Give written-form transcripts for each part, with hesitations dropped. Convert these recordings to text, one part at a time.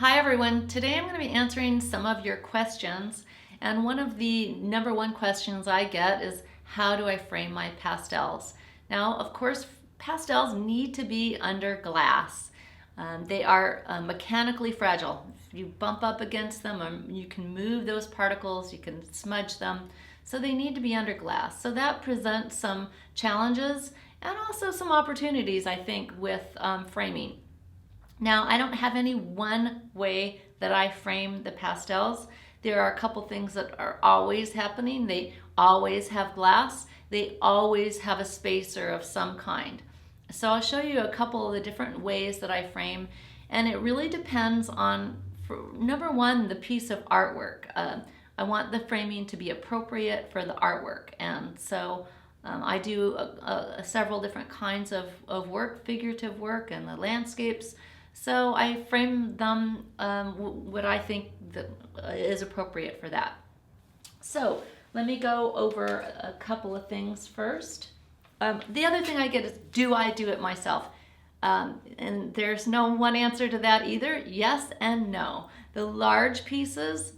Hi everyone, today I'm going to be answering some of your questions, and one of the number one questions I get is how do I frame my pastels? Now of course pastels need to be under glass. They are mechanically fragile. If you bump up against them, you can move those particles, you can smudge them, so they need to be under glass. So that presents some challenges and also some opportunities, I think, with framing. Now, I don't have any one way that I frame the pastels. There are a couple things that are always happening. They always have glass. They always have a spacer of some kind. So I'll show you a couple of the different ways that I frame, and it really depends on, number one, the piece of artwork. I want the framing to be appropriate for the artwork, and so I do several different kinds of work, figurative work and the landscapes. So I frame them what I think that is appropriate for that. So let me go over a couple of things first. The other thing I get is, do I do it myself? And there's no one answer to that either. Yes and no. The large pieces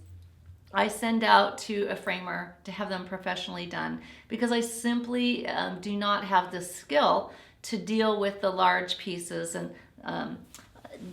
I send out to a framer to have them professionally done because I simply do not have the skill to deal with the large pieces and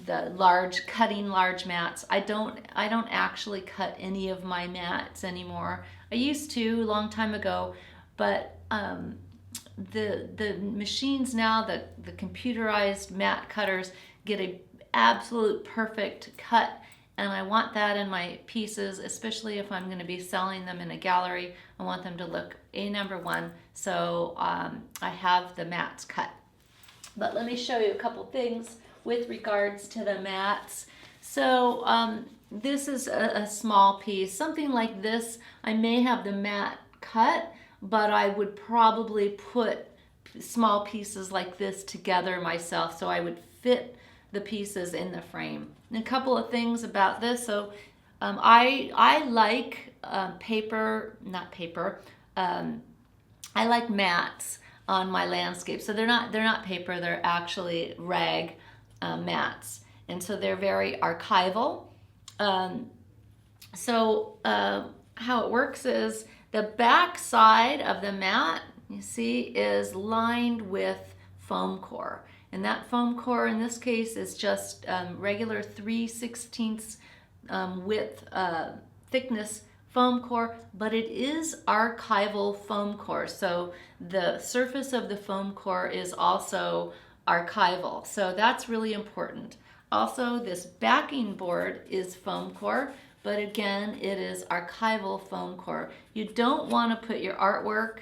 the cutting large mats. I don't actually cut any of my mats anymore. I used to a long time ago, but the machines now, the computerized mat cutters, get a absolute perfect cut, and I want that in my pieces, especially if I'm going to be selling them in a gallery. I want them to look number one, so I have the mats cut. But let me show you a couple things with regards to the mats. So this is a small piece, something like this. I may have the mat cut, but I would probably put small pieces like this together myself, so I would fit the pieces in the frame. And a couple of things about this. So I like I like mats on my landscape. So they're not paper, they're actually rag mats, and so they're very archival. How it works is the back side of the mat, you see, is lined with foam core, and that foam core in this case is just regular 3/16 width thickness foam core, but it is archival foam core, so the surface of the foam core is also archival, so that's really important. Also, this backing board is foam core, but again, it is archival foam core. You don't want to put your artwork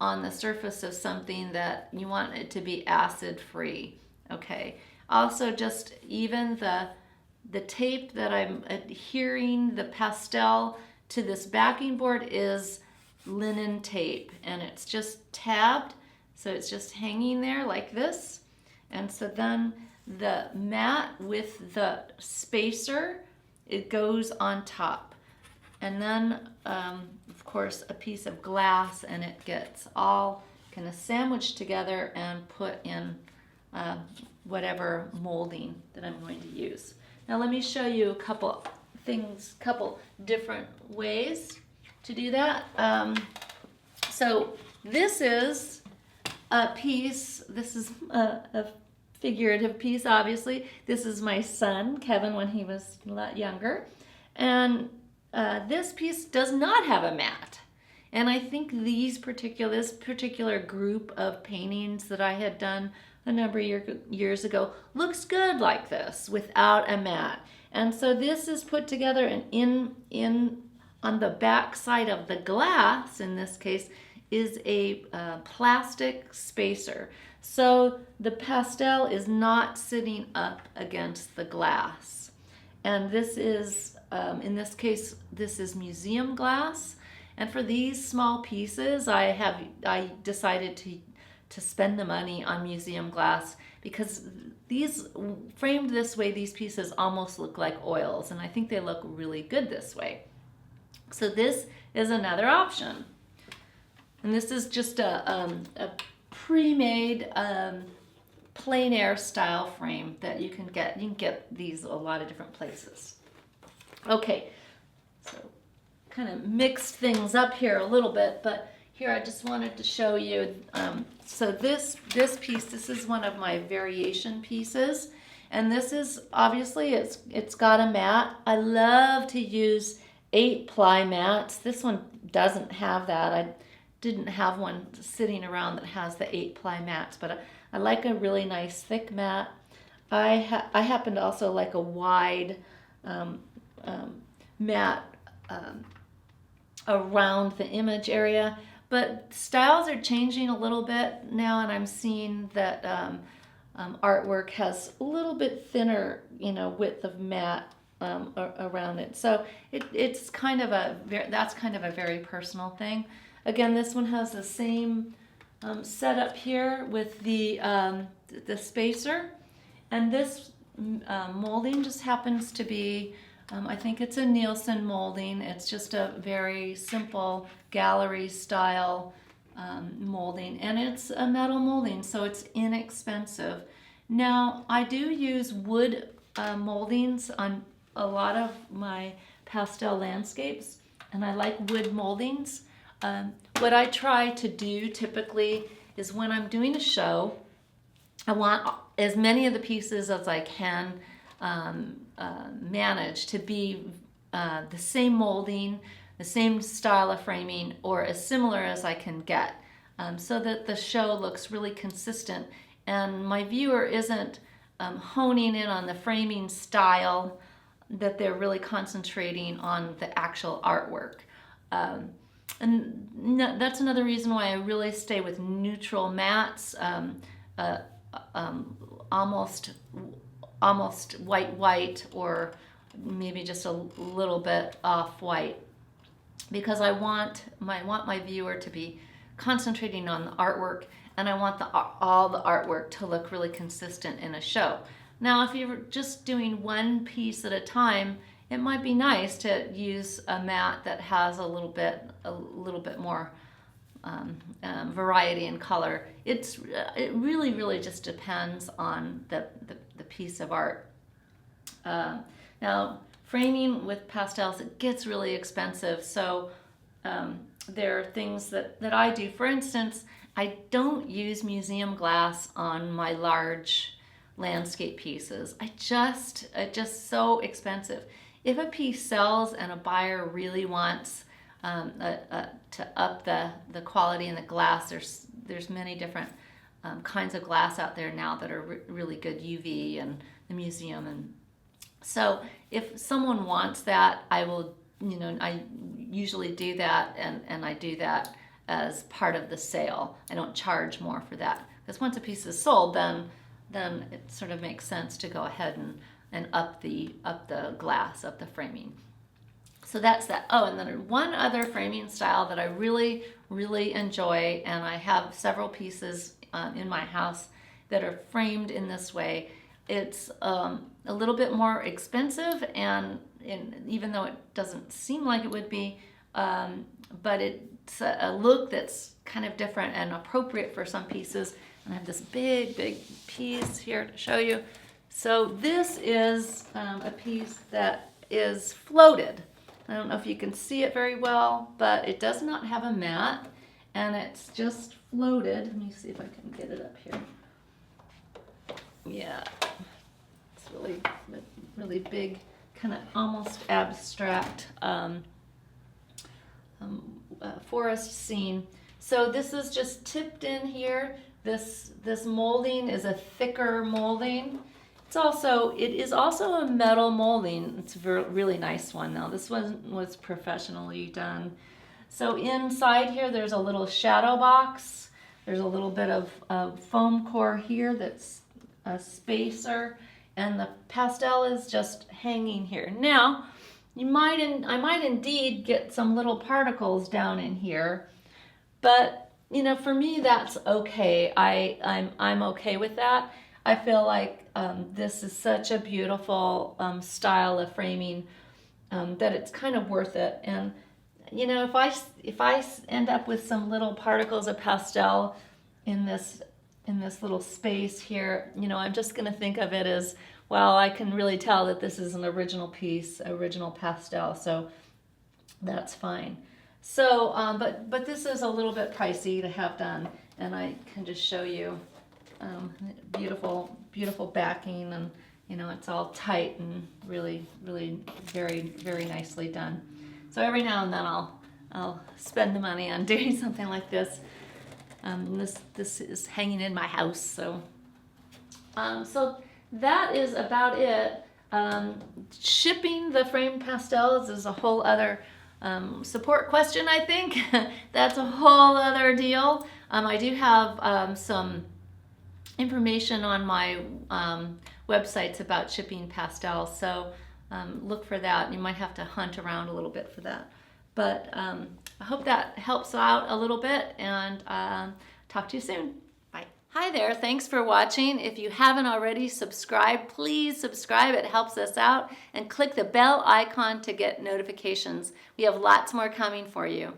on the surface of something that you want it to be acid free. Okay. Also, just even the tape that I'm adhering the pastel to this backing board is linen tape, and it's just tabbed, so it's just hanging there like this. And so then the mat with the spacer, it goes on top. And then, of course, a piece of glass, and it gets all kind of sandwiched together and put in whatever molding that I'm going to use. Now let me show you a couple things, couple different ways to do that. So this is a piece, this is a figurative piece, obviously. This is my son, Kevin, when he was a lot younger. And this piece does not have a mat. And I think this particular group of paintings that I had done a number of years ago looks good like this without a mat. And so this is put together, and in on the back side of the glass, in this case, is a plastic spacer. So the pastel is not sitting up against the glass. And this is, in this case, this is museum glass. And for these small pieces, I decided to spend the money on museum glass because these, framed this way, these pieces almost look like oils, and I think they look really good this way. So this is another option. And this is just a pre-made plein air style frame that you can get. You can get these a lot of different places. Okay, so kind of mixed things up here a little bit, but here I just wanted to show you. So this piece, this is one of my variation pieces, and this is obviously it's got a mat. I love to use 8-ply mats. This one doesn't have that. I didn't have one sitting around that has the 8-ply mats, but I like a really nice thick mat. I happen to also like a wide mat around the image area, but styles are changing a little bit now, and I'm seeing that artwork has a little bit thinner, width of mat around it. So it's kind of that's kind of a very personal thing. Again, this one has the same setup here with the spacer, and this molding just happens to be, I think it's a Nielsen molding. It's just a very simple gallery style molding, and it's a metal molding, so it's inexpensive. Now, I do use wood moldings on a lot of my pastel landscapes, and I like wood moldings. What I try to do typically is when I'm doing a show, I want as many of the pieces as I can manage to be the same molding, the same style of framing, or as similar as I can get, so that the show looks really consistent and my viewer isn't honing in on the framing style, that they're really concentrating on the actual artwork. And that's another reason why I really stay with neutral mats, almost white, or maybe just a little bit off white, because I want my viewer to be concentrating on the artwork, and I want all the artwork to look really consistent in a show. Now, if you're just doing one piece at a time, it might be nice to use a mat that has a little bit more variety in color. It really just depends on the piece of art. Now, framing with pastels, it gets really expensive. So there are things that I do. For instance, I don't use museum glass on my large landscape pieces. It's just so expensive. If a piece sells and a buyer really wants to up the quality in the glass, there's many different kinds of glass out there now that are really good, UV and the museum. And so if someone wants that, I will, I usually do that, and I do that as part of the sale. I don't charge more for that, because once a piece is sold, then it sort of makes sense to go ahead and up the glass, up the framing. So that's that. Oh, and then one other framing style that I really enjoy, and I have several pieces in my house that are framed in this way. It's a little bit more expensive, and even though it doesn't seem like it would be, but it's a look that's kind of different and appropriate for some pieces. And I have this big piece here to show you. So this is a piece that is floated. I don't know if you can see it very well, but it does not have a mat, and it's just floated. Let me see if I can get it up here. Yeah, it's really big, kind of almost abstract forest scene. So this is just tipped in here. This molding is a thicker molding. It is also a metal molding. It's a really nice one now. This one was professionally done. So inside here, there's a little shadow box. There's a little bit of foam core here that's a spacer, and the pastel is just hanging here. Now, I might indeed get some little particles down in here, but for me that's okay. I'm okay with that. I feel like this is such a beautiful style of framing that it's kind of worth it. And if I end up with some little particles of pastel in this in this little space here, you know, I'm just going to think of it as, well, I can really tell that this is an original piece, original pastel, so that's fine. So, but this is a little bit pricey to have done, and I can just show you beautiful, beautiful backing, and you know, it's all tight and really, really very, very nicely done. So every now and then I'll spend the money on doing something like this. This is hanging in my house, so that is about it. Shipping the framed pastels is a whole other support question, I think. That's a whole other deal. I do have some information on my websites about shipping pastels, so look for that. You might have to hunt around a little bit for that. But I hope that helps out a little bit, and talk to you soon. Bye. Hi there, thanks for watching. If you haven't already subscribed, please subscribe, it helps us out, and click the bell icon to get notifications. We have lots more coming for you.